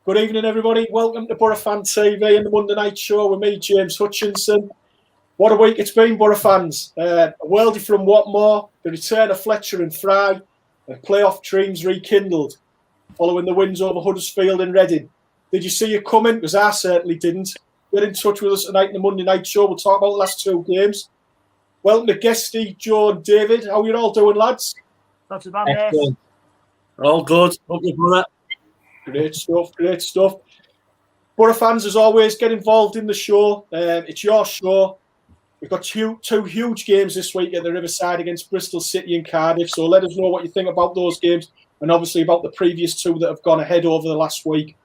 Good evening, everybody. Welcome to Boro Fan TV and the Monday Night Show with me, James Hutchinson. What a week it's been, Boro fans. A worldie from Watmore, the return of Fletcher and Fry, and playoff dreams rekindled following the wins over Huddersfield and Reading. Did you see it coming? Because I certainly didn't. Get in touch with us tonight in the Monday Night Show. We'll talk about the last two games. Welcome to Guesty, Joe and David. How are you all doing, lads? Not too bad, mate. All good. Hope you're good. Great stuff. Boro fans, as always, get involved in the show. It's your show. We've got two huge games this week at the Riverside against Bristol City and Cardiff. So let us know what you think about those games and obviously about the previous two that have gone ahead over the last week.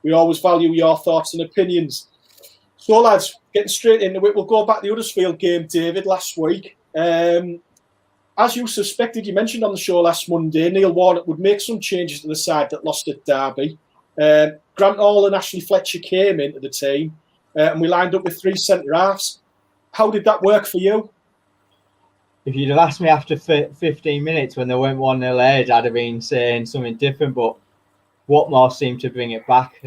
We always value your thoughts and opinions. So, lads, getting straight into it, we'll go back to the Huddersfield game, David, last week. As you suspected, you mentioned on the show last Monday, Neil Warnock would make some changes to the side that lost at Derby. Grant Hall and Ashley Fletcher came into the team, and we lined up with three centre-halves. How did that work for you? If you'd have asked me after 15 minutes when they went 1-0 ahead, I'd have been saying something different, but Watmore seemed to bring it back.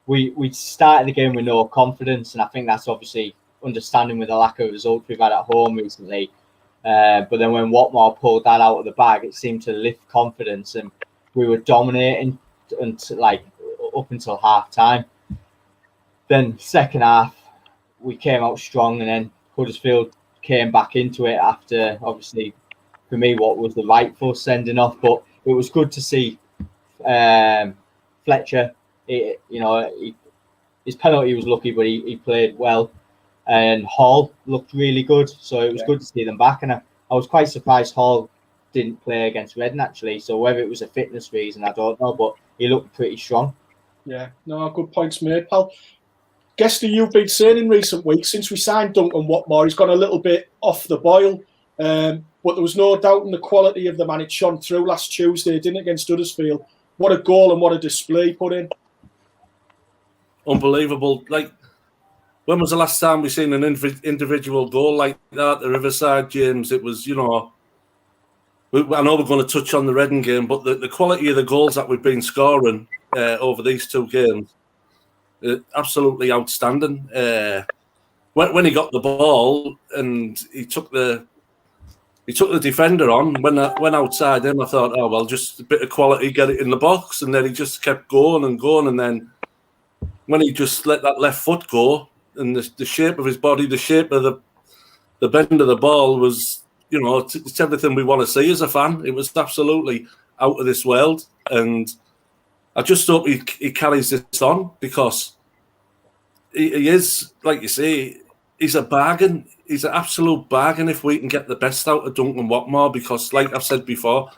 We started the game with no confidence, and I think that's obviously understanding with the lack of results we've had at home recently. But then when Watmore pulled that out of the bag, it seemed to lift confidence, and we were dominating up until half time. Then second half, we came out strong, and then Huddersfield came back into it after, obviously, for me, what was the rightful sending off. But it was good to see Fletcher. His penalty was lucky, but he played well. And Hall looked really good, so it was good to see them back. And I was quite surprised Hall didn't play against Reading, actually. So whether it was a fitness reason, I don't know, but he looked pretty strong. Yeah, no, good points made, pal. Guesty, you've been saying in recent weeks, since we signed Duncan Watmore, he's gone a little bit off the boil. But there was no doubt in the quality of the man. It shone through last Tuesday, didn't it, against Huddersfield? What a goal and what a display he put in. Unbelievable. When was the last time we seen an individual goal like that at the Riverside, James? It was, I know we're going to touch on the Reading game, but the quality of the goals that we've been scoring over these two games, absolutely outstanding. When he got the ball and he took the defender on, when I went outside him, I thought, oh, well, just a bit of quality, get it in the box. And then he just kept going. And then when he just let that left foot go, and the shape of his body, the shape of the bend of the ball was, it's everything we want to see as a fan. It was absolutely out of this world. And I just hope he carries this on, because he is, like you say, he's a bargain. He's an absolute bargain if we can get the best out of Duncan Watmore, because, like I've said before,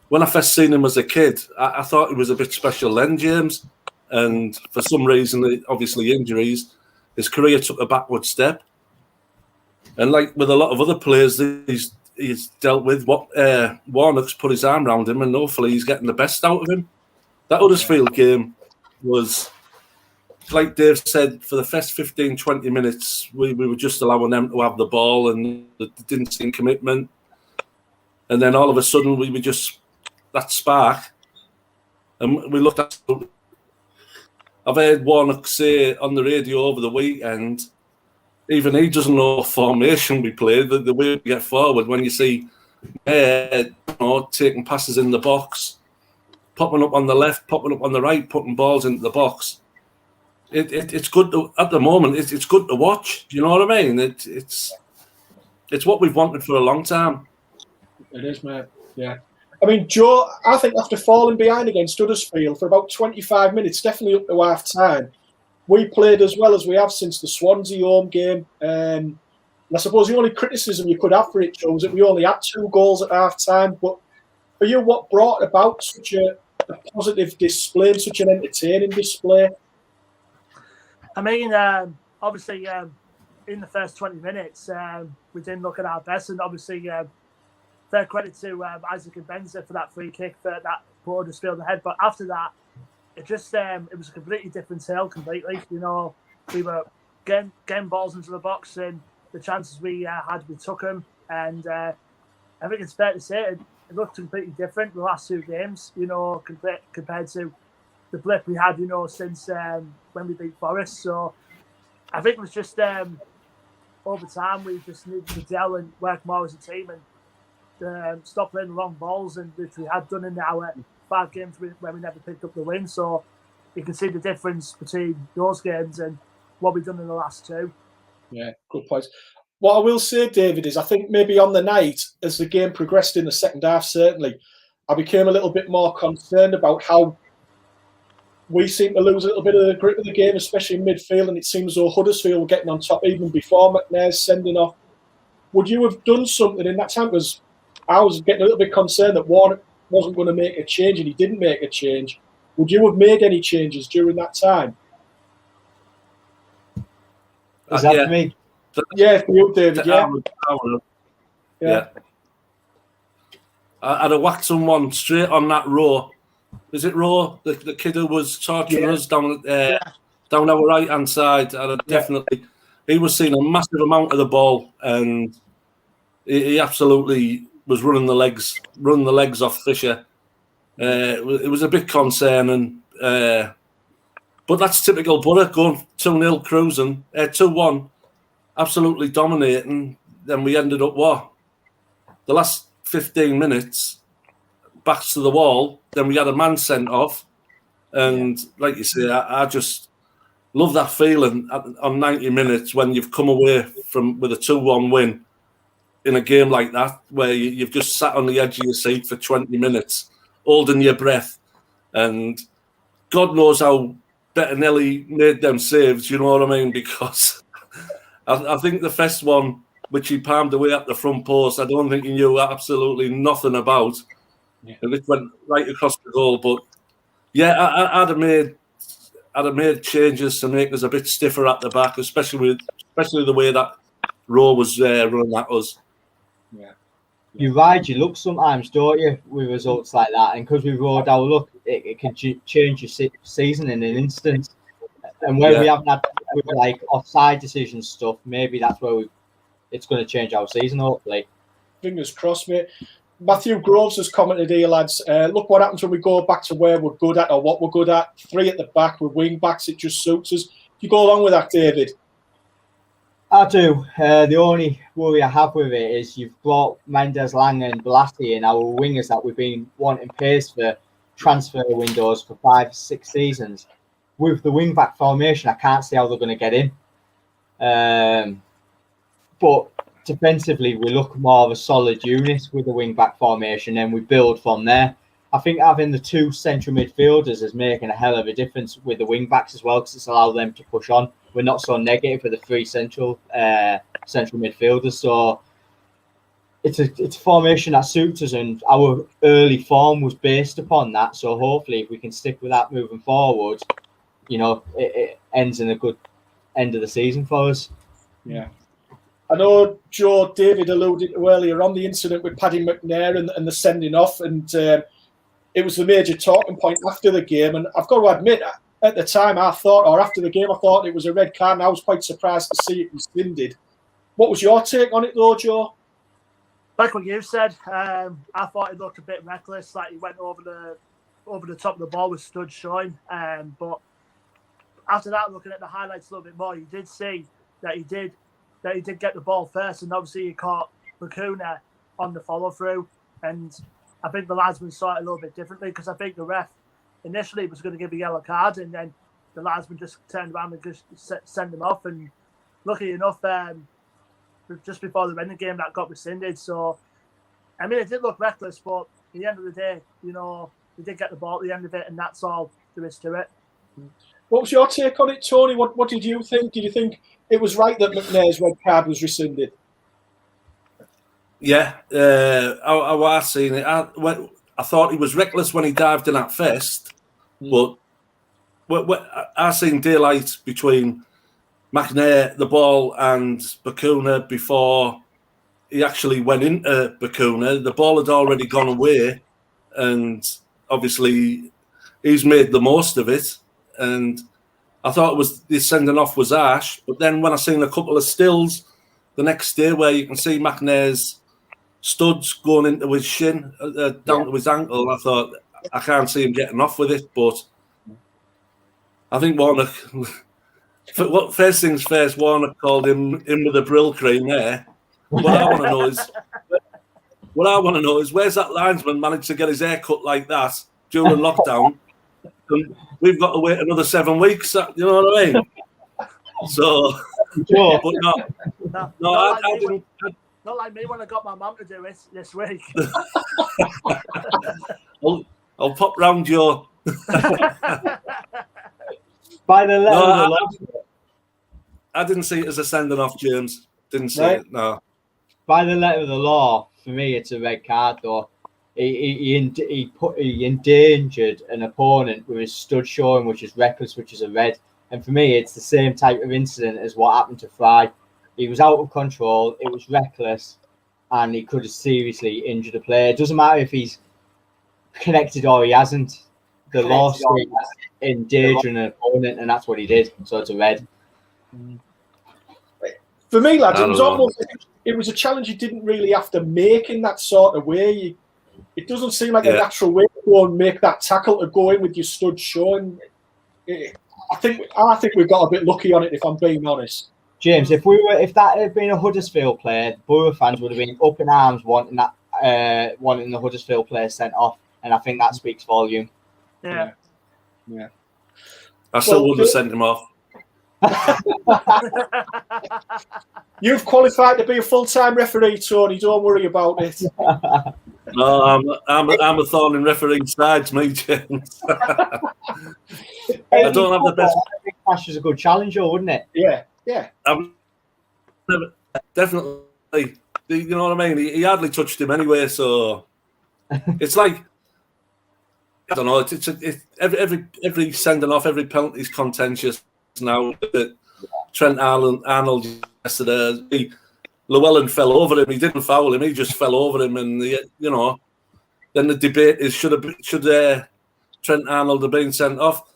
when I first seen him as a kid, I thought he was a bit special then, James. And for some reason, obviously injuries, his career took a backward step. And like with a lot of other players he's dealt with, Warnock's put his arm around him, and hopefully he's getting the best out of him. That Huddersfield game was, like Dave said, for the first 15, 20 minutes, we were just allowing them to have the ball, and they didn't seem commitment. And then all of a sudden, we were just that spark. And we looked at... I've heard Warnock say on the radio over the weekend, even he doesn't know what formation we play, the way we get forward. When you see taking passes in the box, popping up on the left, popping up on the right, putting balls into the box. It's good at the moment. It's good to watch. Do you know what I mean? It's what we've wanted for a long time. It is, mate. Yeah. I mean, Joe, I think after falling behind against Huddersfield for about 25 minutes, definitely up to half time, we played as well as we have since the Swansea home game. And I suppose the only criticism you could have for it, Joe, was that we only had 2 goals at half time. But for you, what brought about such a positive display and such an entertaining display? I mean, obviously, in the first 20 minutes, we didn't look at our best, and obviously, fair credit to Isaac and Benza for that free kick that put Huddersfield ahead. But after that, it just it was a completely different tale. Completely, we were getting balls into the box, and the chances we had, we took them. And I think it's fair to say it looked completely different the last 2 games. Compared to the blip we had, since when we beat Forest. So I think it was just over time we just needed to gel and work more as a team and stop playing the long balls, and which we had done in our 5 games where we never picked up the win. So you can see the difference between those games and what we've done in the last 2. Yeah, good point. What I will say, David, is I think maybe on the night, as the game progressed in the second half, certainly, I became a little bit more concerned about how we seem to lose a little bit of the grip of the game, especially in midfield, and it seems as though Huddersfield were getting on top even before McNair's sending off. Would you have done something in that time? Because I was getting a little bit concerned that Warnock wasn't going to make a change, and he didn't make a change. Would you have made any changes during that time? Is that for me? Yeah, for you, David. Yeah. I'd have whacked someone straight on that Row. Is it Row? The kid who was torturing us down our right hand side. I'd have definitely. He was seeing a massive amount of the ball, and he absolutely was running the legs off Fisher. It was a bit concerning, but that's typical Boro, going 2-0 cruising, 2-1, absolutely dominating. Then we ended up the last 15 minutes, backs to the wall. Then we had a man sent off, and like you say, I just love that feeling on 90 minutes when you've come away with a 2-1 win in a game like that, where you've just sat on the edge of your seat for 20 minutes, holding your breath, and God knows how Bettinelli made them saves, you know what I mean? Because I think the first one, which he palmed away at the front post, I don't think he knew absolutely nothing about. Yeah. And it went right across the goal. But yeah, I'd have made changes to make us a bit stiffer at the back, especially the way that Row was running at us. Yeah. You ride your luck sometimes, don't you, with results like that? And because we rode our luck, it can change your season in an instant. And where we haven't had like offside decisions stuff, maybe that's where it's going to change our season, hopefully. Fingers crossed, mate. Matthew Groves has commented here, lads. Look what happens when we go back to where we're good at or what we're good at. 3 at the back with wing backs, it just suits us. Do you go along with that, David? I do. The only worry I have with it is you've brought Mendes, Lang and Blassie in, our wingers that we've been wanting pace for transfer windows for 5-6 seasons. With the wing-back formation, I can't see how they're going to get in. But defensively, we look more of a solid unit with the wing-back formation, and we build from there. I think having the 2 central midfielders is making a hell of a difference with the wing-backs as well, because it's allowed them to push on. We're not so negative with the 3 central midfielders. So it's a formation that suits us, and our early form was based upon that. So hopefully, if we can stick with that moving forward, it ends in a good end of the season for us. Yeah. I know Joe David alluded to earlier on the incident with Paddy McNair and the sending off, and it was the major talking point after the game. And I've got to admit, at the time after the game, I thought it was a red card, and I was quite surprised to see it rescinded. What was your take on it though, Joe? Like what you said, I thought it looked a bit reckless, like he went over the top of the ball with studs showing. But after that, looking at the highlights a little bit more, you did see that he did get the ball first, and obviously he caught Bakuna on the follow through. And I think the linesman saw it a little bit differently, because I think the ref initially was going to give a yellow card, and then the linesman just turned around and just sent him off. And luckily enough, just before the end of the game, that got rescinded. So I mean, it did look reckless, but at the end of the day, we did get the ball at the end of it, and that's all there is to it. What was your take on it, Tony? What did you think? Did you think it was right that McNair's red card was rescinded? Yeah, I was seeing it. I thought he was reckless when he dived in at first, but I seen daylight between McNair, the ball, and Bakuna before he actually went into Bakuna. The ball had already gone away, and obviously he's made the most of it. And I thought the sending off was harsh, but then when I seen a couple of stills the next day where you can see McNair's studs going into his shin, down to his ankle, I thought, I can't see him getting off with it. But I think Warner. First things first, Warner called him in with a brill cream there. What I want to know is where's that linesman managed to get his hair cut like that during lockdown? And we've got to wait another 7 weeks. You know what I mean? So, Sure. but Not I like me didn't. not like me when I got my mum to do it this week. I'll pop round your. By the letter of the law, I didn't see it as a sending off, James. Didn't see Right. it. No. by the letter of the law, for me, it's a red card. Though he endangered an opponent with his stud showing, which is reckless, which is a red. And for me, it's the same type of incident as what happened to Fry. He was out of control. It was reckless, and he could have seriously injured a player. It doesn't matter if he's connected or he hasn't. The law states endangering an opponent, and that's what he did. So it's a red. For me, lads, I it was don't know. almost it was a challenge you didn't really have to make in that sort of way. It doesn't seem like a natural way to go and make that tackle to go in with your stud showing. I think we got a bit lucky on it, if I'm being honest. James, if that had been a Huddersfield player, Boro fans would have been up in arms wanting the Huddersfield player sent off, and I think that speaks volume. Yeah. I still wouldn't have sent him off. You've qualified to be a full-time referee, Tony. Don't worry about it. No, I'm a thorn in refereeing sides, me, James. I don't have the best. I think Clash is a good challenger, wouldn't it? Yeah. Definitely. You know what I mean? He hardly touched him anyway, so it's like I don't know. It's every sending off, every penalty is contentious now. Trent Arnold yesterday, Llewellyn fell over him. He didn't foul him. He just fell over him, and then the debate is should Trent Arnold have been sent off?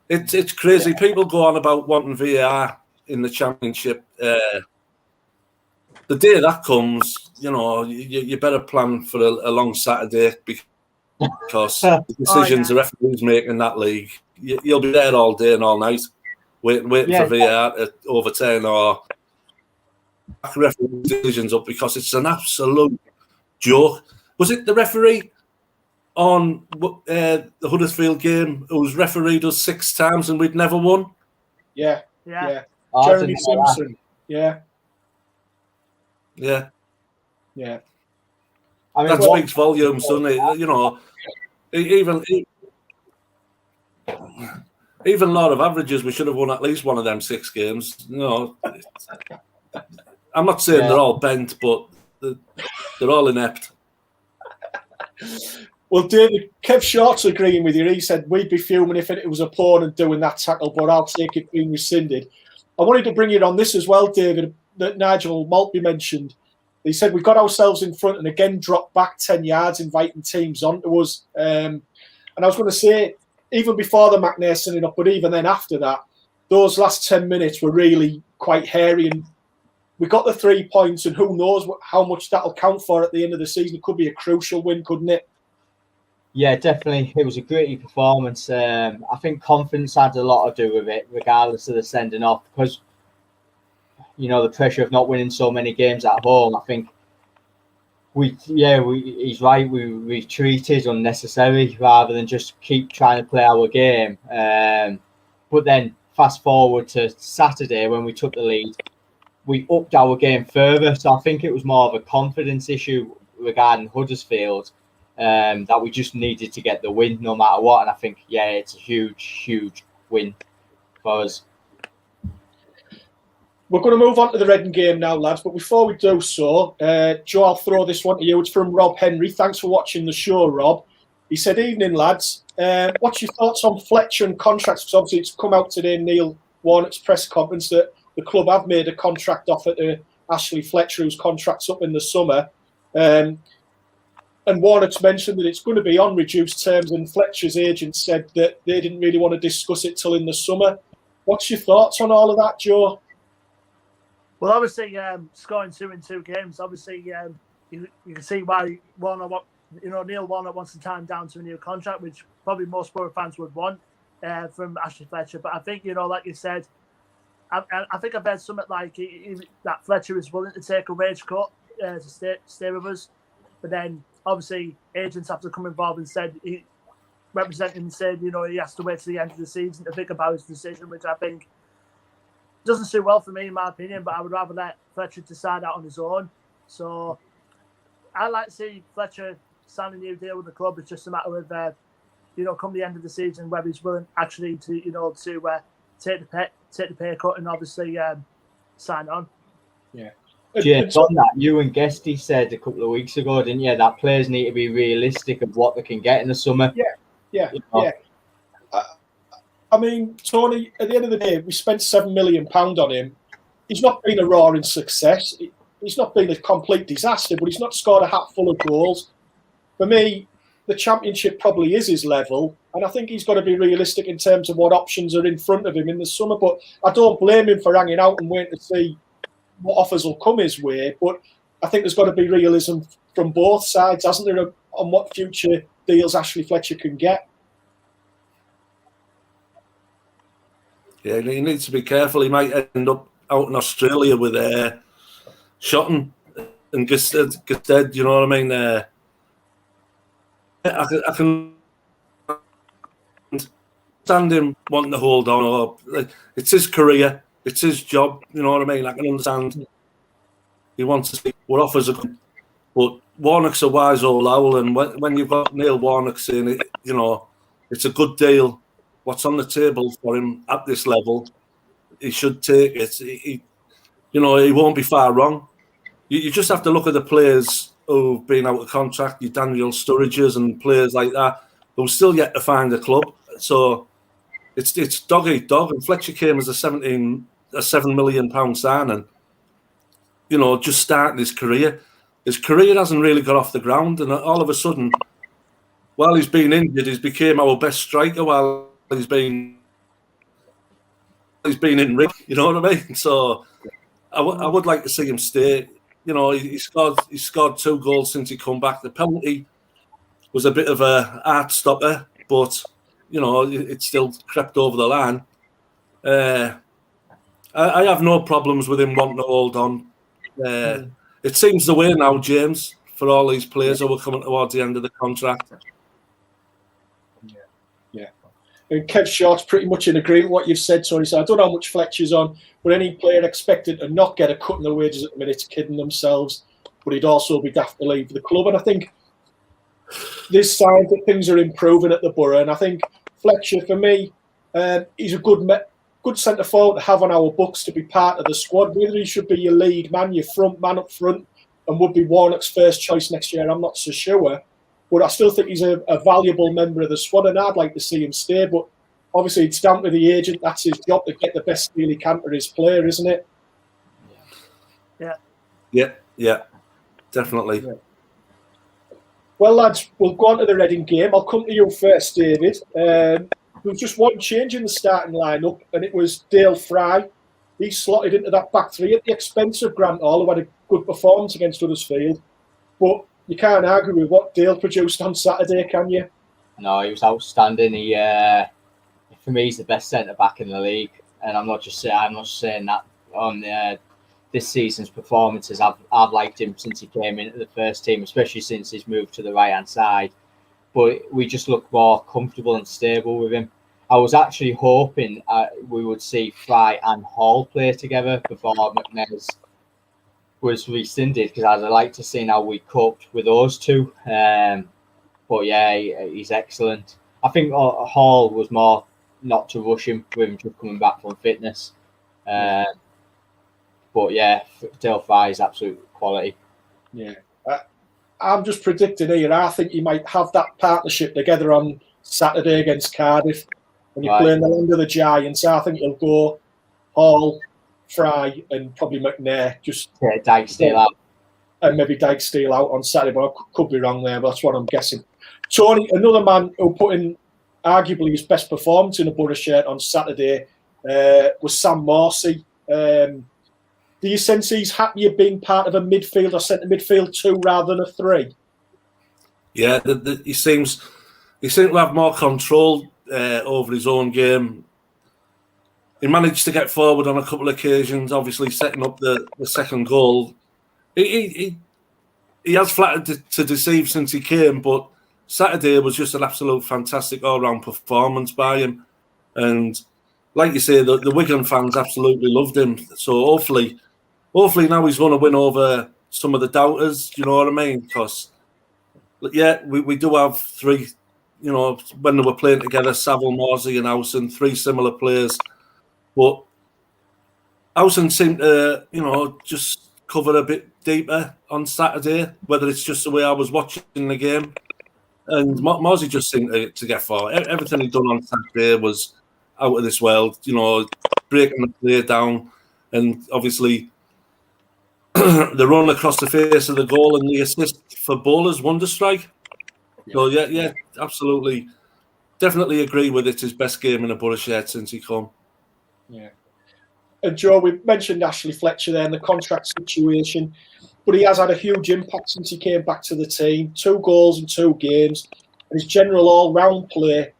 It's crazy. People go on about wanting VAR in the Championship. The day that comes, you better plan for a long Saturday because the decisions the referees make in that league, you'll be there all day and all night, waiting for VAR to overturn or back referee decisions up because it's an absolute joke. Was it the referee on the Huddersfield game who was refereed us 6 times and we'd never won? Yeah. Oh, Jeremy Simpson. Yeah. I mean, That speaks volumes, doesn't it? Even law of averages, we should have won at least one of them 6 games. I'm not saying they're all bent, but they're all inept. Well, David, Kev Short's agreeing with you. He said we'd be fuming if it was a opponent doing that tackle, but I'll take it being rescinded. I wanted to bring it on this as well, David, that Nigel Maltby mentioned. He said we got ourselves in front and again dropped back 10 yards, inviting teams onto us. And I was going to say, even before the McNair sending up, but even then after that, those last 10 minutes were really quite hairy. And we got the 3 points, and who knows how much that'll count for at the end of the season. It could be a crucial win, couldn't it? Yeah, definitely. It was a gritty performance. I think confidence had a lot to do with it, regardless of the sending off, because the pressure of not winning so many games at home. I think he's right. We retreated unnecessarily rather than just keep trying to play our game. But then fast forward to Saturday when we took the lead, we upped our game further. So I think it was more of a confidence issue regarding Huddersfield. That we just needed to get the win no matter what. And I think, it's a huge, huge win for us. We're going to move on to the Reading game now, lads. But before we do so, Joe, I'll throw this one to you. It's from Rob Henry. Thanks for watching the show, Rob. He said, "Evening, lads. What's your thoughts on Fletcher and contracts? Because obviously it's come out today, Neil Warnock's press conference, that the club have made a contract offer to Ashley Fletcher, whose contract's up in the summer. And Warnock's mentioned that it's going to be on reduced terms, and Fletcher's agent said that they didn't really want to discuss it till in the summer. What's your thoughts on all of that, Joe?" Well, obviously, scoring 2 in 2 games, obviously, you can see why Neil Warnock wants to tie him down to a new contract, which probably most Boro fans would want. from Ashley Fletcher. But I think, like you said, I think I've heard something like that Fletcher is willing to take a wage cut to stay with us. But then, obviously, agents have to come involved and said, representing him said, he has to wait to the end of the season to think about his decision, which I think doesn't suit well for me, in my opinion, but I would rather let Fletcher decide that on his own. So I'd like to see Fletcher sign a new deal with the club. It's just a matter of, come the end of the season, whether he's willing actually to, to take the pay cut and obviously sign on. Yeah. James, on that, you and Guesty said a couple of weeks ago, didn't you, that players need to be realistic of what they can get in the summer. Yeah. I mean, Tony, at the end of the day, we spent £7 million on him. He's not been a roaring success. He's not been a complete disaster, but he's not scored a hat full of goals. For me, the Championship probably is his level, and I think he's got to be realistic in terms of what options are in front of him in the summer. But I don't blame him for hanging out and waiting to see what offers will come his way. But I think there's got to be realism from both sides, hasn't there, on what future deals Ashley Fletcher can get. Yeah, he needs to be careful. He might end up out in Australia with Shotton and Gusted, you know what I mean? I can understand him wanting to hold on. Or it's his career. It's his job. You know what I mean? I can understand he wants to see what offers are good. But Warnock's a wise old owl, and when you've got Neil Warnock saying it, it's a good deal. What's on the table for him at this level, he should take it. He won't be far wrong. You just have to look at the players who've been out of contract, your Daniel Sturridges and players like that, who've still yet to find a club. So it's dog eat dog. And Fletcher came as a £7 million signing. Just starting his career. His career hasn't really got off the ground, and all of a sudden, while he's been injured, he's became our best striker while he's been in ring. You know what I mean? So I would like to see him stay. He scored 2 goals since he come back. The penalty was a bit of a heart stopper, but it still crept over the line. I have no problems with him wanting to hold on. It seems the way now, James, for all these players who are coming towards the end of the contract. Yeah. And Kev Short's pretty much in agreement with what you've said, Tony. So I don't know how much Fletcher's on, but any player expected to not get a cut in their wages at the minute's kidding themselves. But he'd also be daft to leave the club. And I think there's signs that things are improving at the Boro. And I think Fletcher, for me, he's a good centre forward to have on our books to be part of the squad. Whether he should be your lead man, your front man up front, and would be Warnock's first choice next year, I'm not so sure. But I still think he's a valuable member of the squad, and I'd like to see him stay. But obviously, it's down to the agent. That's his job to get the best deal he can for his player, isn't it? Yeah, definitely. Yeah. Well, lads, we'll go on to the Reading game. I'll come to you first, David. There was just one change in the starting lineup, and it was Dale Fry. He slotted into that back three at the expense of Grant Hall, who had a good performance against Huddersfield. But you can't argue with what Dale produced on Saturday, can you? No, he was outstanding. He, for me, he's the best centre back in the league, and I'm not just saying that on this season's performances. I've liked him since he came into the first team, especially since he's moved to the right hand side. But we just look more comfortable and stable with him. I was actually hoping we would see Fry and Hall play together before McNair's was rescinded, because I'd like to see how we coped with those two. But yeah, he's excellent. I think Hall was more not to rush him with him just coming back from fitness. But yeah, Dale Fry is absolute quality. Yeah. I'm just predicting here. I think you might have that partnership together on Saturday against Cardiff when you're playing the land of the Giants. I think you'll go Hall, Fry, and probably McNair. Just Dijksteel out. And maybe Dijksteel out on Saturday, but I could be wrong there, but that's what I'm guessing. Tony, another man who put in arguably his best performance in a Boro shirt on Saturday was Sam Morsey. Do you sense he's happier being part of a midfield or centre midfield 2 rather than a 3? Yeah, he seems to have more control over his own game. He managed to get forward on a couple of occasions, obviously setting up the second goal. He has flattered to deceive since he came, but Saturday was just an absolute fantastic all-round performance by him. And like you say, the Wigan fans absolutely loved him. So hopefully now he's going to win over some of the doubters, you know what I mean? Because, yeah, we do have three, you know, when they were playing together, Saville, Morsey and Howson, three similar players. But Howson seemed to, you know, just cover a bit deeper on Saturday, whether it's just the way I was watching the game. And Morsey just seemed to get forward. Everything he'd done on Saturday was out of this world, you know, breaking the play down. And obviously, the run across the face of the goal and the assist for Bowler's wonder strike. So, yeah, absolutely. Definitely agree with it. His best game in a Boro shirt since he come. Yeah. And Joe, we mentioned Ashley Fletcher there and the contract situation, but he has had a huge impact since he came back to the team. 2 goals in 2 games, and his general all-round play.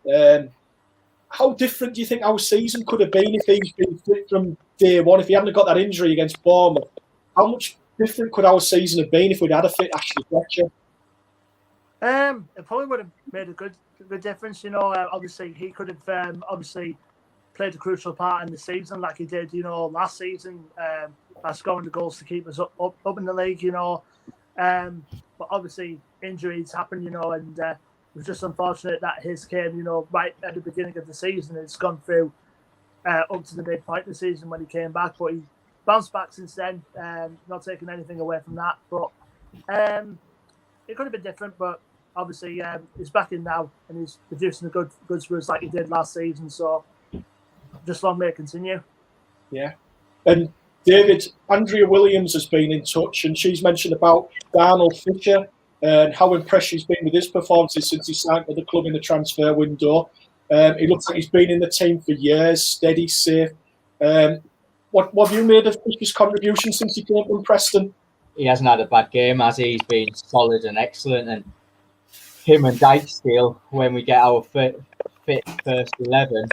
How different do you think our season could have been if he's been fit from day one? If he hadn't got that injury against Bournemouth, how much different could our season have been if we'd had a fit Ashley Fletcher? It probably would have made a good difference. You know, obviously he could have played a crucial part in the season, like he did, you know, last season, by scoring the goals to keep us up in the league, you know. But obviously injuries happen, you know, and it was just unfortunate that his came, you know, right at the beginning of the season. It's gone through up to the midpoint of the season when he came back, but he bounced back since then. Not taking anything away from that, but it could have been different. But obviously, he's back in now and he's producing the goods for us like he did last season. So just long may it continue. Yeah. And David, Andrea Williams has been in touch and she's mentioned about Darnell Fisher and how impressed she's been with his performances since he signed with the club in the transfer window. He looks like he's been in the team for years, steady, safe. What have you made of Fisher's contribution since he came from Preston? He hasn't had a bad game, has he? He's been solid and excellent. And him and Dykesdale, when we get our fit first 11,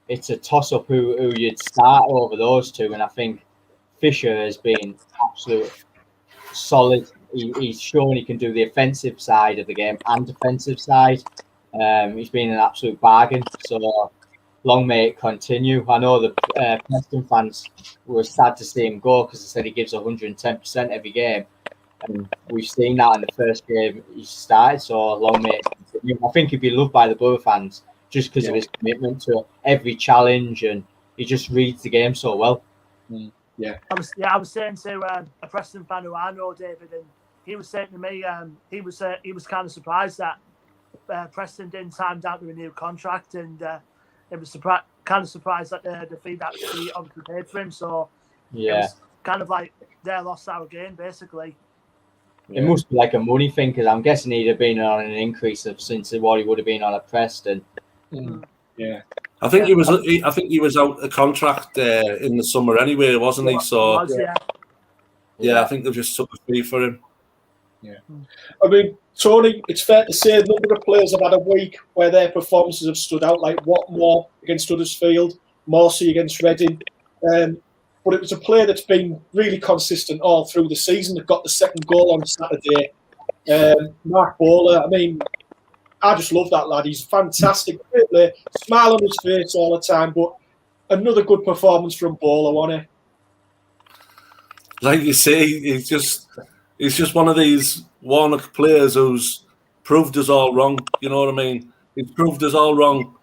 it's a toss-up who you'd start over those two. And I think Fisher has been absolutely solid. He's shown he can do the offensive side of the game and defensive side. He's been an absolute bargain. So long may it continue. I know the Preston fans were sad to see him go because they said he gives 110% every game. And we've seen that in the first game he started. So long may it continue. I think he'd be loved by the Boro fans just because of his commitment to every challenge, and he just reads the game so well. Yeah. I was saying to a Preston fan who I know, David, and he was saying to me, he was kind of surprised that Preston didn't sign down to a new contract, and it was kind of surprised at the fee that he obviously paid for him. So it was kind of like they lost our game, basically. It must be like a money thing because I'm guessing he'd have been on an increase of since what he would have been on at Preston. Yeah. I think he was. I think he was out of contract in the summer anyway, wasn't he? So yeah, I think they've just took a fee for him. Yeah. I mean, Tony, it's fair to say a number of players have had a week where their performances have stood out, like Watmore against Huddersfield, Morsey against Reading. But it was a player that's been really consistent all through the season that got the second goal on Saturday. Mark Bowler, I mean, I just love that lad. He's fantastic. Great player. Smile on his face all the time, but another good performance from Bowler, wasn't he? Like you say, he's just one of these Warnock players who's proved us all wrong. You know what I mean? He's proved us all wrong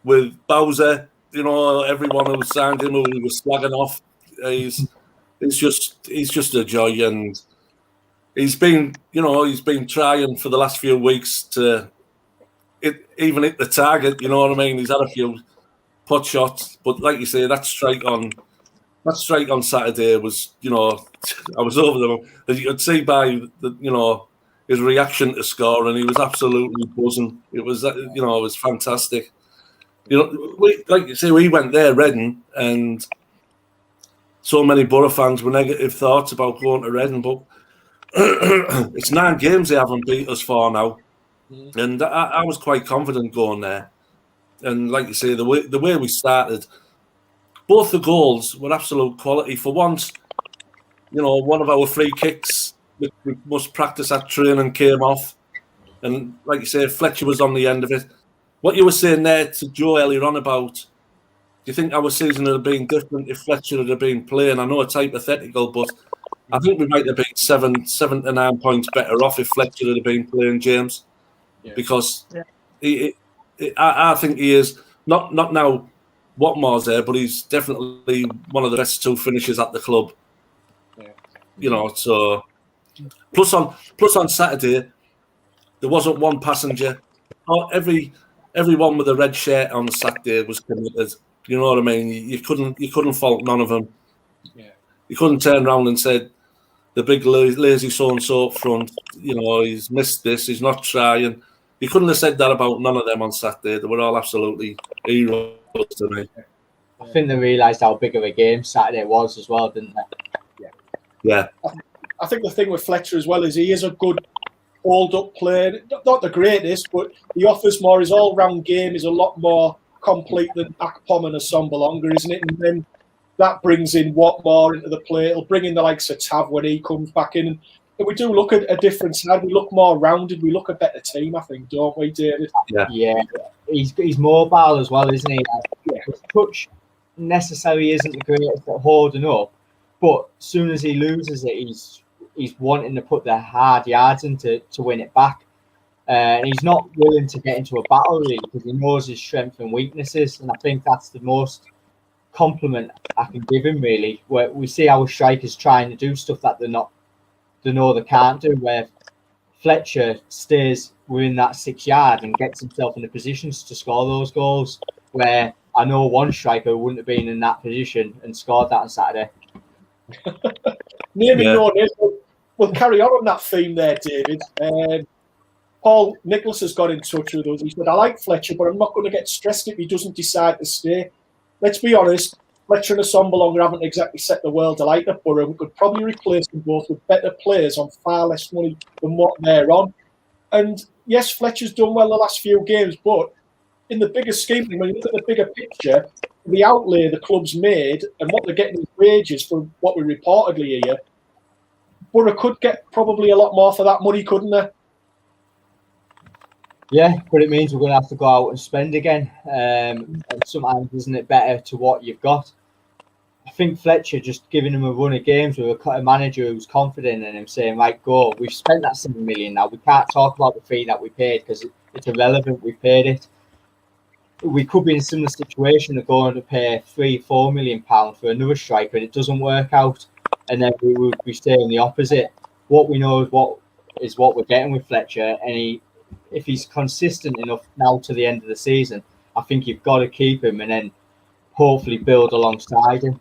with Bowser. You know, everyone who signed him who he was slagging off. He's just a joy, and he's been trying for the last few weeks to even hit the target. You know what I mean? He's had a few pot shots, but like you say, that strike on Saturday was, you know, I was over them. As you could see by his reaction to score, and he was absolutely buzzing. It was, you know, it was fantastic. You know, like you say, we went there, Reading, and so many Boro fans were negative thoughts about going to Reading, but it's 9 games they haven't beat us for now, and I was quite confident going there. And like you say, the way we started, both the goals were absolute quality. For once, one of our free kicks we must practice at training came off. And like you say, Fletcher was on the end of it. What you were saying there to Joe earlier on about, do you think our season would have been different if Fletcher had been playing? I know it's hypothetical, but I think we might have been 7 to 9 points better off if Fletcher had been playing, James. Yeah. Because I think he is not now Watmore's there, but he's definitely one of the best two finishers at the club. Yeah. So plus on Saturday there wasn't one passenger. Everyone with a red shirt on Saturday was committed. You know what I mean? You couldn't fault none of them. Yeah. You couldn't turn around and say the big lazy so and so up front. He's missed this. He's not trying. You couldn't have said that about none of them on Saturday. They were all absolutely heroes to me. I think they realised how big of a game Saturday was as well, didn't they? Yeah. I think the thing with Fletcher as well is he is a good hold-up player. Not the greatest, but he offers more. His all-round game is a lot more complete than Akpom and Assombalonga, isn't it? And then that brings in Watmore into the play. It'll bring in the likes of Tav when he comes back in. And we do look at a different side. We look more rounded. We look a better team, I think, don't we, David? Yeah. He's mobile as well, isn't he? His touch necessarily isn't the greatest at holding up, but as soon as he loses it, he's wanting to put the hard yards in to win it back. And he's not willing to get into a battle, really, because he knows his strengths and weaknesses. And I think that's the most compliment I can give him, really, where we see our strikers trying to do stuff that they know they can't do, where Fletcher stays within that 6 yard and gets himself in the positions to score those goals, where I know one striker wouldn't have been in that position and scored that on Saturday. We'll carry on that theme there, David. Paul Nicholas has got in touch with us. He said, I like Fletcher, but I'm not going to get stressed if he doesn't decide to stay. Let's be honest, Fletcher and Assombalonga haven't exactly set the world alight at Boro. We could probably replace them both with better players on far less money than what they're on. And yes, Fletcher's done well the last few games, but in the bigger scheme, when you look at the bigger picture, the outlay the club's made and what they're getting as wages for what we reportedly hear, Boro could get probably a lot more for that money, couldn't they? Yeah, but it means we're going to have to go out and spend again. And sometimes isn't it better to what you've got? I think Fletcher just giving him a run of games with a manager who's confident in him, saying, right, go, we've spent that $7 million now. We can't talk about the fee that we paid because it's irrelevant. We've paid it. We could be in a similar situation of going to pay £3-4 million for another striker and it doesn't work out. And then we would be saying the opposite. What we know is what we're getting with Fletcher. And if he's consistent enough now to the end of the season, I think you've got to keep him and then hopefully build alongside him.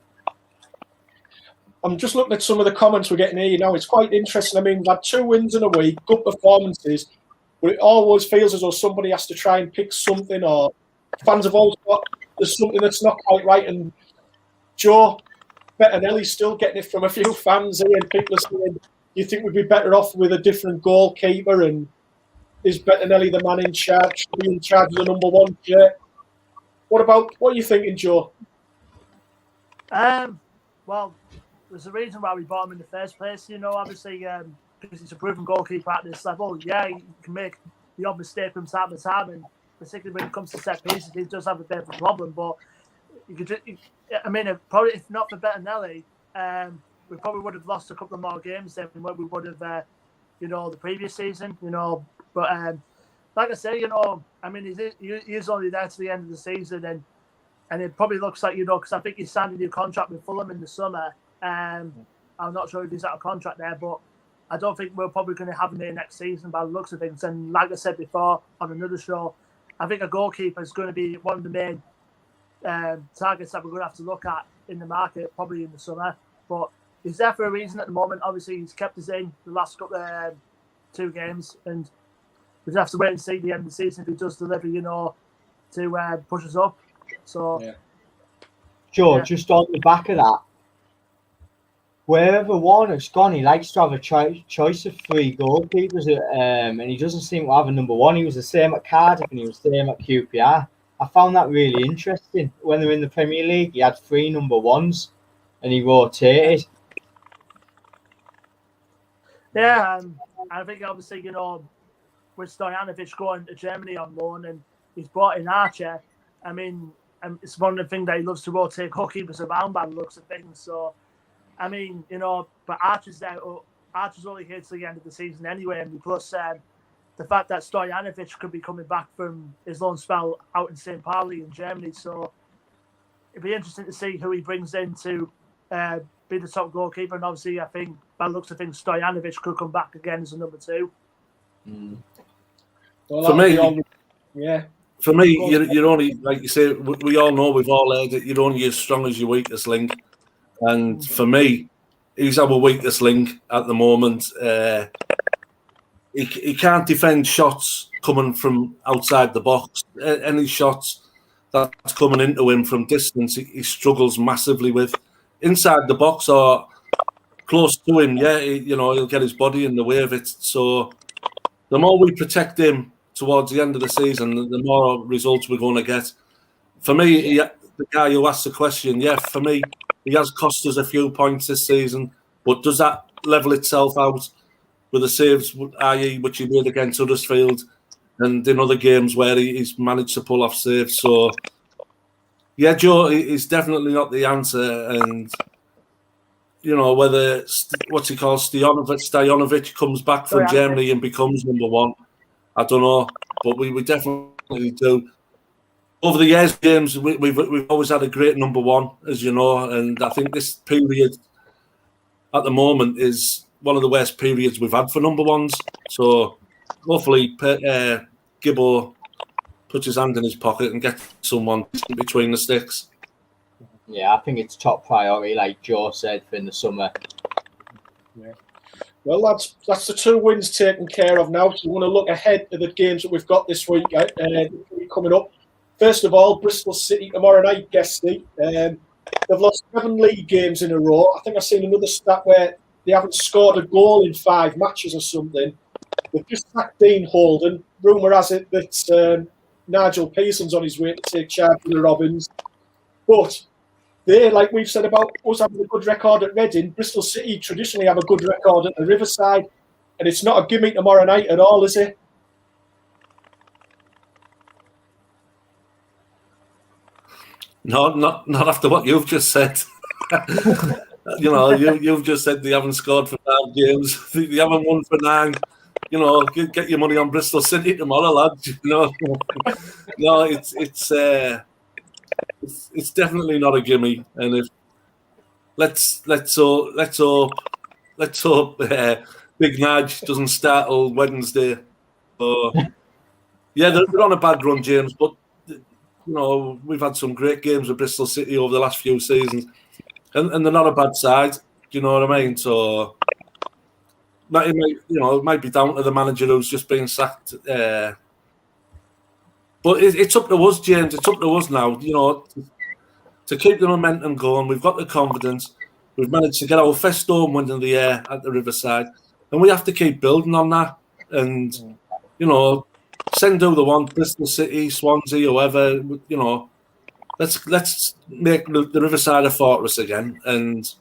I'm just looking at some of the comments we're getting here now. It's quite interesting. I mean, we've had 2 wins in a week, good performances, but it always feels as though somebody has to try and pick something, or fans have always got there's something that's not quite right. And Joe Bettinelli's still getting it from a few fans here, and people are saying, you think we'd be better off with a different goalkeeper? And is Bettinelli the man in charge? Should be in charge of the number 1 shirt? What are you thinking, Joe? Well, there's a reason why we bought him in the first place. Obviously, because he's a proven goalkeeper at this level. Yeah, he can make the odd mistake from time to time, and particularly when it comes to set pieces, he does have a bit of a problem. But probably if not for Bettinelli, we probably would have lost a couple of more games than what we would have, the previous season. But like I say, he is only there to the end of the season, and it probably looks like, because I think he signed a new contract with Fulham in the summer. I'm not sure if he's out of contract there, but I don't think we're probably going to have him here next season by the looks of things. And like I said before on another show, I think a goalkeeper is going to be one of the main targets that we're going to have to look at in the market, probably in the summer. But he's there for a reason at the moment. Obviously, he's kept us in the last couple 2 games, and we just have to wait and see the end of the season if he does deliver, to push us up. So, yeah. Joe, just on the back of that, wherever Warnock's gone, he likes to have a choice of 3 goalkeepers, and he doesn't seem to have a number 1. He was the same at Cardiff and he was the same at QPR. I found that really interesting. When they were in the Premier League, he had 3 number ones, and he rotated. Yeah, I think obviously, with Stojanovic going to Germany on loan and he's brought in Archer, I mean, it's one of the things that he loves to rotate goalkeepers around by the looks of things. So, I mean, but Archer's only here to the end of the season anyway, and plus the fact that Stojanovic could be coming back from his loan spell out in St. Pauli in Germany. So it'd be interesting to see who he brings in to be the top goalkeeper. And obviously, I think by the looks of things, Stojanovic could come back again as a number 2. Well, For me, For me, you're only, like you say, we all know, we've all heard it, you're only as strong as your weakest link. And for me, he's our weakest link at the moment. He can't defend shots coming from outside the box. Any shots that's coming into him from distance, he struggles massively with. Inside the box or close to him, he'll get his body in the way of it. So the more we protect him towards the end of the season, the more results we're going to get. For me, the guy who asked the question, for me, he has cost us a few points this season, but does that level itself out with the saves, i.e., which he made against Huddersfield and in other games where he's managed to pull off saves? So, Joe is definitely not the answer. And, whether, what's he called, Stojanovic comes back from Germany and becomes number 1, I don't know. But we definitely do. Over the years, James, we've always had a great number 1, as you know, and I think this period at the moment is one of the worst periods we've had for number 1s. So hopefully Gibbo puts his hand in his pocket and gets someone between the sticks. Yeah, I think it's top priority, like Joe said, for in the summer. Yeah. Well, that's the 2 wins taken care of now. So we want to look ahead to the games that we've got this week coming up. First of all, Bristol City tomorrow night, Guesty. They've lost 7 league games in a row. I think I've seen another stat where they haven't scored a goal in 5 matches or something. They've just sacked Dean Holden. Rumour has it that Nigel Pearson's on his way to take charge of the Robins. But they, like we've said about us having a good record at Reading, Bristol City traditionally have a good record at the Riverside. And it's not a gimme tomorrow night at all, is it? No, not after what you've just said. You've just said they haven't scored for 9 games. They haven't won for 9. Get your money on Bristol City tomorrow, lads. No, it's definitely not a gimme. And if let's hope Big Nudge doesn't start till Wednesday. So they're on a bad run, James, but. We've had some great games with Bristol City over the last few seasons, and they're not a bad side. Do you know what I mean? So, it might be down to the manager who's just been sacked. But it's up to us, James. It's up to us now. To keep the momentum going. We've got the confidence. We've managed to get our first home win of the year at the Riverside, and we have to keep building on that. And send who they want, Bristol City, Swansea, whoever, let's make the Riverside a fortress again and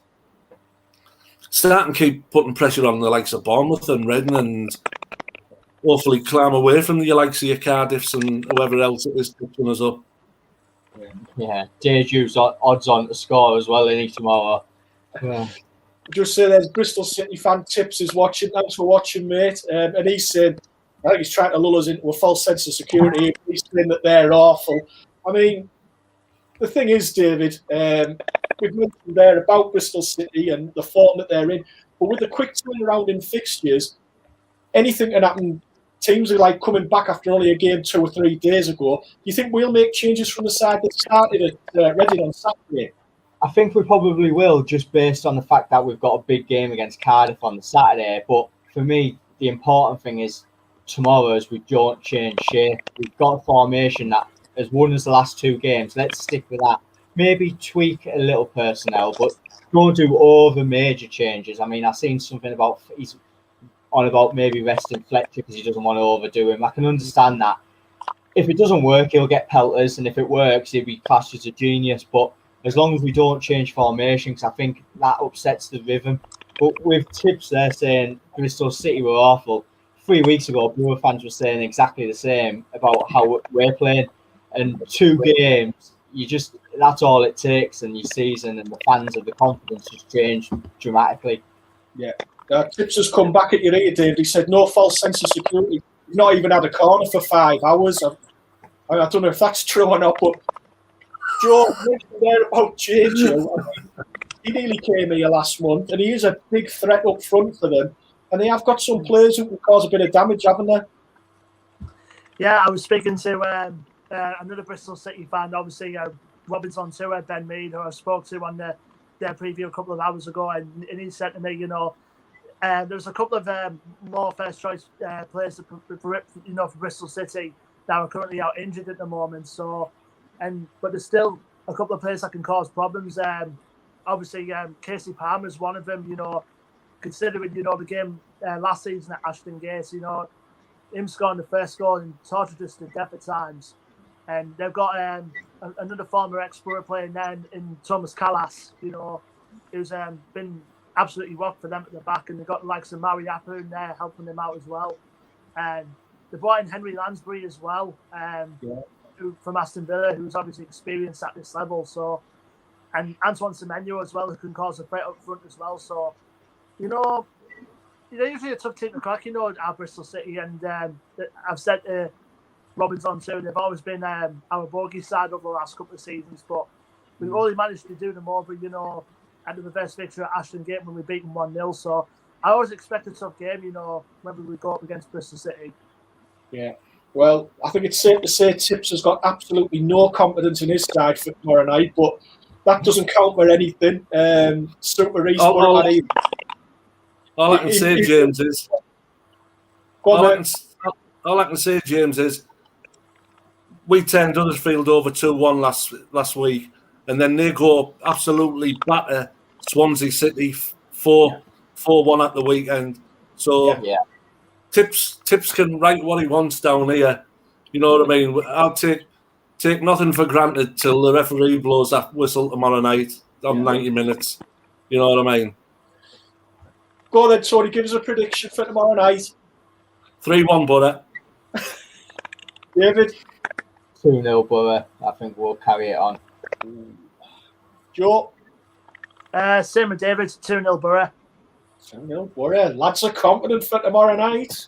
start and keep putting pressure on the likes of Bournemouth and Reading and hopefully climb away from the likes of your Cardiffs and whoever else it is touching us up. Yeah, Deju's odds on to score as well, isn't he, tomorrow? Yeah. Just say there's Bristol City fan Tips is watching. Thanks for watching, mate. And he's saying, I think he's trying to lull us into a false sense of security. He's saying that they're awful. I mean, the thing is, David, we've mentioned there about Bristol City and the form that they're in, but with the quick turnaround in fixtures, anything can happen. Teams are like coming back after only a game 2 or 3 days ago. Do you think we'll make changes from the side that started at Reading on Saturday? I think we probably will, just based on the fact that we've got a big game against Cardiff on the Saturday. But for me, the important thing is tomorrow is we don't change shape. We've got a formation that has won us the last 2 games. Let's stick with that. Maybe tweak a little personnel, but don't do all the major changes. I mean, I've seen something about maybe resting Fletcher because he doesn't want to overdo him. I can understand that. if it doesn't work, he'll get pelters, and if it works, he'll be classed as a genius. But as long as we don't change formation, because I think that upsets the rhythm. But with Tips there saying Bristol City were awful, 3 weeks ago, Boro fans were saying exactly the same about how we're playing. And 2 games, that's all it takes, and your season and the fans of the confidence just change dramatically. Yeah. Tips has come back at your ear, David. He said, no false sense of security. You've not even had a corner for 5 hours. I don't know if that's true or not, but Joe, there about JJ. He nearly came here last month, and he is a big threat up front for them. And they have got some players who can cause a bit of damage, haven't they? Yeah, I was speaking to another Bristol City fan, obviously Robinson too, Ben Mead, who I spoke to on their preview a couple of hours ago, and he said to me, there's a couple of more first choice players for Bristol City that are currently out injured at the moment. So, but there's still a couple of players that can cause problems. Obviously, Casey Palmer is one of them. Considering the game last season at Ashton Gate, him scoring the first goal and tortured us to death at times. And they've got another former ex-Boro player now in Thomas Callas, who's been absolutely rocked for them at the back. And they've got the likes of Mari Appu in there helping them out as well. And they brought in Henry Lansbury as well, who from Aston Villa, who's obviously experienced at this level. So, and Antoine Semenyo as well, who can cause a threat up front as well. So, usually a tough team to crack, our Bristol City. And I've said to Robinson too, they've always been our bogey side over the last couple of seasons, but we've only managed to do them over, at the reverse victory at Ashton Gate when we beat them 1-0. So I always expect a tough game, whenever we go up against Bristol City. Yeah. Well, I think it's safe to say Tips has got absolutely no confidence in his side for tomorrow night, but that doesn't count for anything. Super East. All I can say, James, is all I can say, James, is we turned Huddersfield over 2-1 last week, and then they go absolutely batter Swansea City 4-1 at the weekend. So Tips can write what he wants down here. You know what I mean? I'll take nothing for granted till the referee blows that whistle tomorrow night on 90 minutes. You know what I mean? Go then, Tony. Give us a prediction for tomorrow night. 3-1, Boro. David? 2-0, Boro. I think we'll carry it on. Joe? Same with David. 2-0, Boro. 2-0, Boro. Lads are confident for tomorrow night.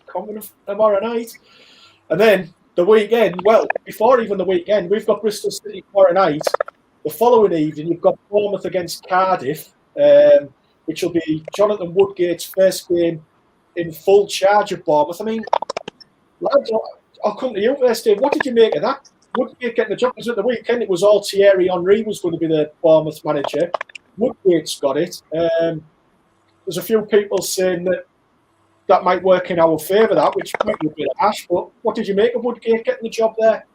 And then the weekend, well, before even the weekend, we've got Bristol City tomorrow night. The following evening, you've got Bournemouth against Cardiff, which will be Jonathan Woodgate's first game in full charge of Bournemouth. I mean, lads, I'll come to you first, Dave. What did you make of that? Woodgate getting the job? Because at the weekend, it was all Thierry Henry was going to be the Bournemouth manager. Woodgate's got it. There's a few people saying that might work in our favour, which might be a bit harsh, but what did you make of Woodgate getting the job there?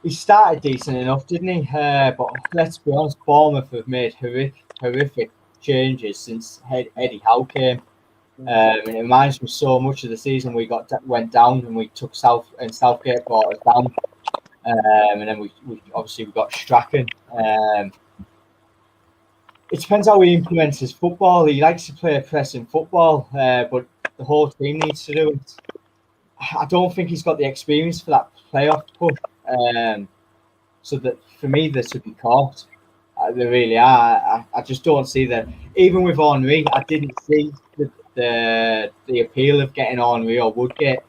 He started decent enough, didn't he? But let's be honest, Bournemouth have made horrific changes since Eddie Howe came. And it reminds me so much of the season we went down and we took Southgate brought us down. And then we obviously got Strachan. It depends how he implements his football. He likes to play pressing football, but the whole team needs to do it. I don't think he's got the experience for that playoff push. So that for me, they should be caught. They really are. I just don't see that. Even with Henry, I didn't see the appeal of getting Henry or Woodgate.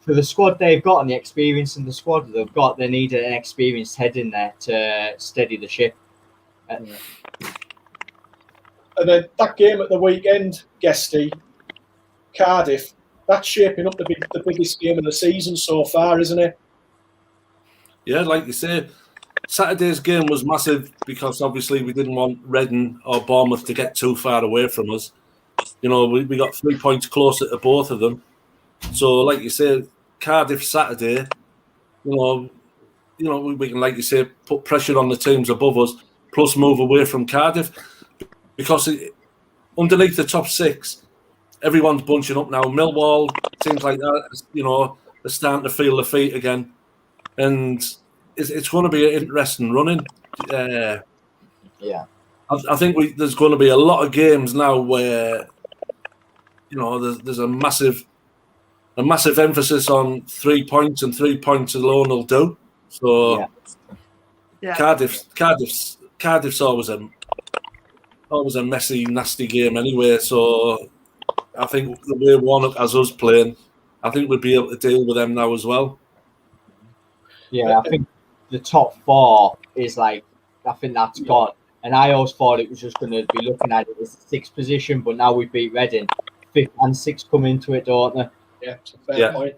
For the squad they've got and the experience in the squad they've got, they need an experienced head in there to steady the ship. And then that game at the weekend, Guesty, Cardiff, that's shaping up the biggest game of the season so far, isn't it? Yeah, like you say, Saturday's game was massive because obviously we didn't want Reading or Bournemouth to get too far away from us. We got 3 points closer to both of them. So, like you say, Cardiff Saturday, we can, like you say, put pressure on the teams above us, plus move away from Cardiff. Because underneath the top 6, everyone's bunching up now. Millwall, teams like that, they're starting to feel the feet again. and it's going to be an interesting running. Yeah. I think there's going to be a lot of games now where, you know, there's a massive emphasis on 3 points, and 3 points alone will do. So Yeah. Cardiff's always a messy, nasty game anyway. So I think the way Warnock has us playing, I think we'd be able to deal with them now as well. Yeah, I think the top 4 is like, I think that's gone. And I always thought it was just going to be looking at it as the 6th position, but now we beat Reading. 5th and 6th come into it, don't they? Yeah, it's a fair point.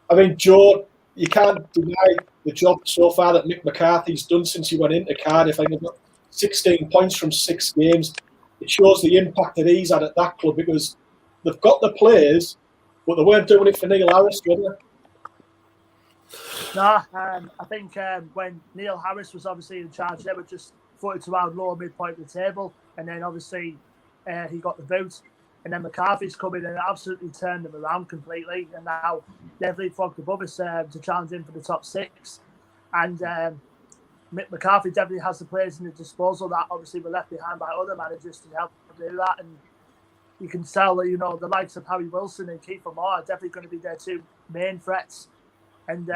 I mean, Joe, you can't deny the job so far that Mick McCarthy's done since he went into Cardiff. I think they've got 16 points from 6 games. It shows the impact that he's had at that club, because they've got the players, but they weren't doing it for Neil Harris, were they? No, I think when Neil Harris was obviously in charge, they were just footed around lower midpoint of the table, and then obviously he got the boot, and then McCarthy's come in and absolutely turned them around completely, and now they've leapfrogged above us to challenge in for the top 6. And Mick McCarthy definitely has the players in the disposal that obviously were left behind by other managers to help do that, and you can tell that, you know, the likes of Harry Wilson and Kiefer Moore are definitely going to be their 2 main threats. And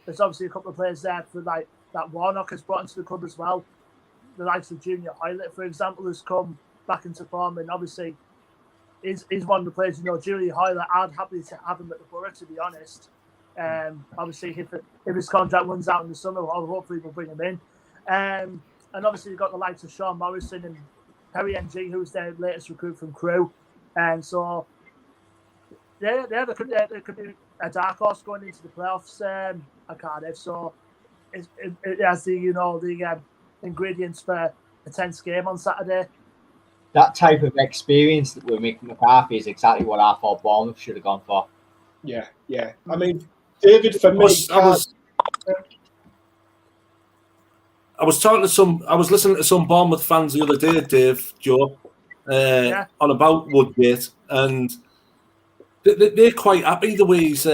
there's obviously a couple of players there for like that Warnock has brought into the club as well. The likes of Junior Hoylett, for example, has come back into form, and obviously is one of the players, you know, Junior Hoylett, I'd happily to have him at the Boro, to be honest. Obviously, if his contract runs out in the summer, hopefully we'll bring him in. And obviously you've got the likes of Sean Morrison and Perry NG, who's their latest recruit from Crewe. And so there could be a dark horse going into the playoffs at Cardiff. So it has the ingredients for a tense game on Saturday. That type of experience that we're making McCarthy is exactly what I thought Bournemouth should have gone for. Yeah. I mean, David, for me, I was listening to some Bournemouth fans the other day, Dave, Joe, on about Woodgate, and they're quite happy the way he's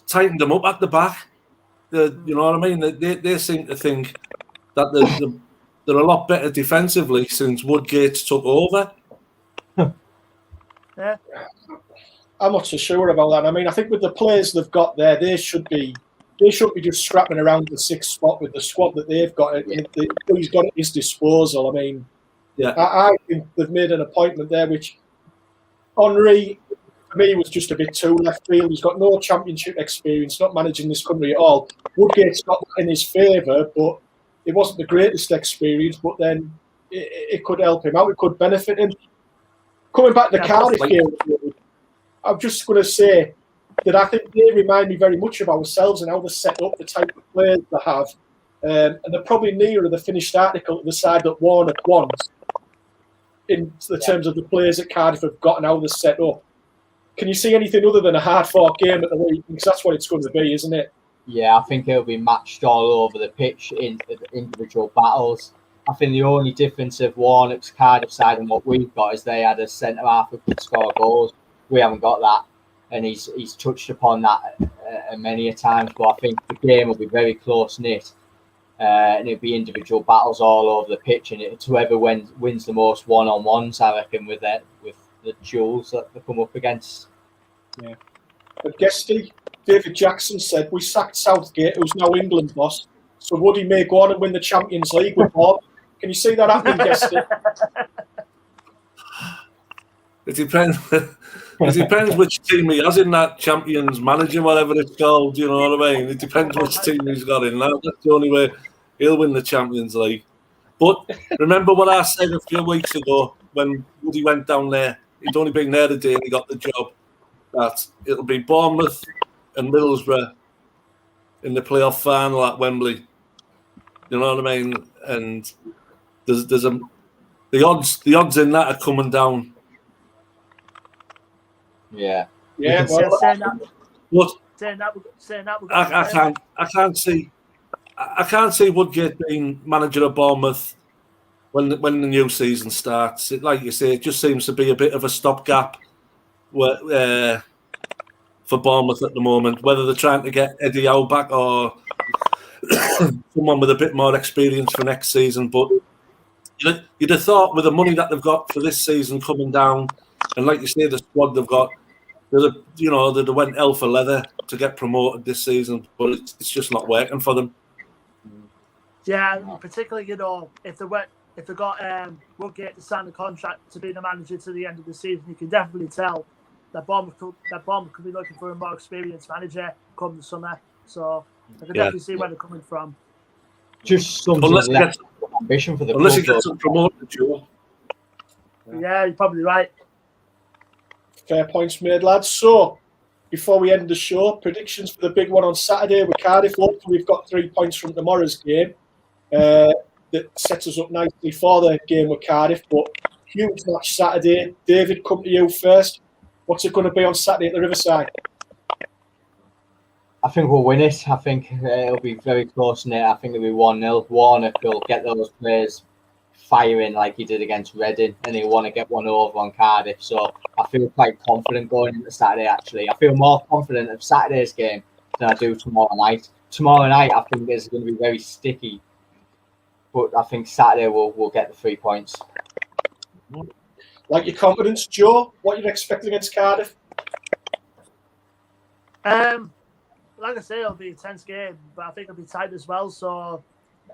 tightened them up at the back. You know what I mean? They seem to think that they're a lot better defensively since Woodgate took over. Yeah. I'm not so sure about that. I mean, I think with the players they've got there, they should be just scrapping around the 6th spot with the squad that they've got. He's got at his disposal. I mean, I think they've made an appointment there, which Henry, for me, was just a bit too left field. He's got no championship experience, not managing this country at all. Woodgate's got that in his favour, but it wasn't the greatest experience, but then it could help him out. It could benefit him. Coming back to the Cardiff game, I'm just going to say that I think they remind me very much of ourselves and how they set up, the type of players they have. And they're probably nearer the finished article to the side that Warnock wants in the terms of the players that Cardiff have got and how they're set up. Can you see anything other than a hard-fought game at the week? Because that's what it's going to be, isn't it? Yeah, I think it'll be matched all over the pitch in individual battles. I think the only difference of Warnock's Cardiff side and what we've got is they had a centre-half who could score goals. We haven't got that, and he's touched upon that many a times. But I think the game will be very close-knit, and it'll be individual battles all over the pitch, and it's whoever wins the most one-on-ones, I reckon, with the duels that they come up against. Yeah. But Guesty, David Jackson said, we sacked Southgate, who's now England boss, so would he may go on and win the Champions League with Bob? Can you see that happening, Guesty? It depends. It depends which team he has in that Champions Manager, whatever it's called. You know what I mean? It depends which team he's got in that. That's the only way he'll win the Champions League. But remember what I said a few weeks ago when Woody went down there. He'd only been there a day and he got the job. That it'll be Bournemouth and Middlesbrough in the playoff final at Wembley. You know what I mean? And there's the odds in that are coming down. Yeah. Well, I can't see Woodgate being manager of Bournemouth when the new season starts. Like you say, it just seems to be a bit of a stopgap for for Bournemouth at the moment. Whether they're trying to get Eddie Howe back or someone with a bit more experience for next season, but you'd have thought with the money that they've got for this season coming down, and like you say, the squad they've got, they'd have went hell for leather to get promoted this season, but it's just not working for them. Yeah, particularly if they got Woodgate to sign a contract to be the manager to the end of the season, you can definitely tell that Bournemouth could be looking for a more experienced manager come the summer. So I can definitely see where they're coming from. Just some ambition for the unless he gets promoted, Joe. Yeah, you're probably right. Fair points made, lads. So, before we end the show, predictions for the big one on Saturday with Cardiff. Hopefully, we've got 3 points from tomorrow's game. That sets us up nicely for the game with Cardiff. But huge match Saturday. David, come to you first. What's it going to be on Saturday at the Riverside? I think we'll win it. I think it'll be very close knit. I think it'll be 1-0. Warnock will get those players firing like he did against Reading, and he'll want to get one over on Cardiff. So I feel quite confident going into Saturday, actually. I feel more confident of Saturday's game than I do tomorrow night. Tomorrow night, I think, is going to be very sticky. But I think Saturday we'll get the 3 points. Like your confidence, Joe? What are you expecting against Cardiff? Like I say, it'll be a tense game, but I think it'll be tight as well. So,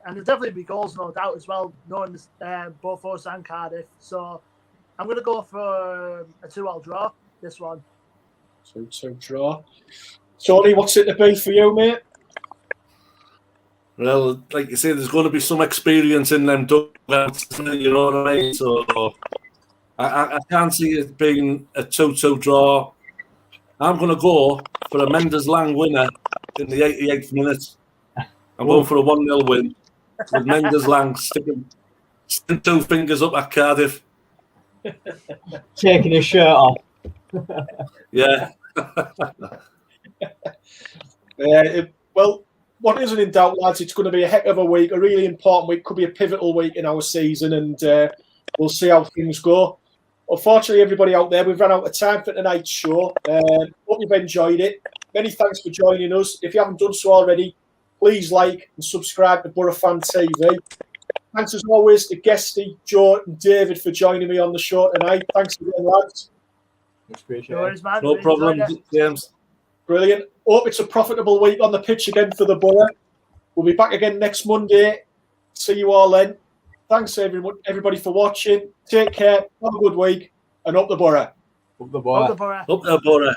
and there'll definitely be goals, no doubt, as well, knowing this, both us and Cardiff. So, I'm going to go for a 2-2 draw, this one. 2-2 draw. Tony, what's it to be for you, mate? Well, like you say, there's going to be some experience in them dugouts, you know what I mean? So I can't see it being a 2-2 draw. I'm going to go for a Mendes Lang winner in the 88th minute. I'm going for a 1-0 win with Mendes Lang sticking 2 fingers up at Cardiff. Taking his shirt off. Yeah. Well, what isn't in doubt, lads, it's going to be a heck of a week, a really important week, could be a pivotal week in our season, and we'll see how things go. Unfortunately, everybody out there, we've run out of time for tonight's show. Hope you've enjoyed it. Many thanks for joining us. If you haven't done so already, please like and subscribe to Boro Fan TV. Thanks as always to Guesty, Joe and David for joining me on the show tonight. Thanks again, lads. No problem, James. Brilliant. Hope it's a profitable week on the pitch again for the Boro. We'll be back again next Monday. See you all then. Thanks everybody for watching. Take care. Have a good week. And up the Boro. Up the Boro. Up the Boro.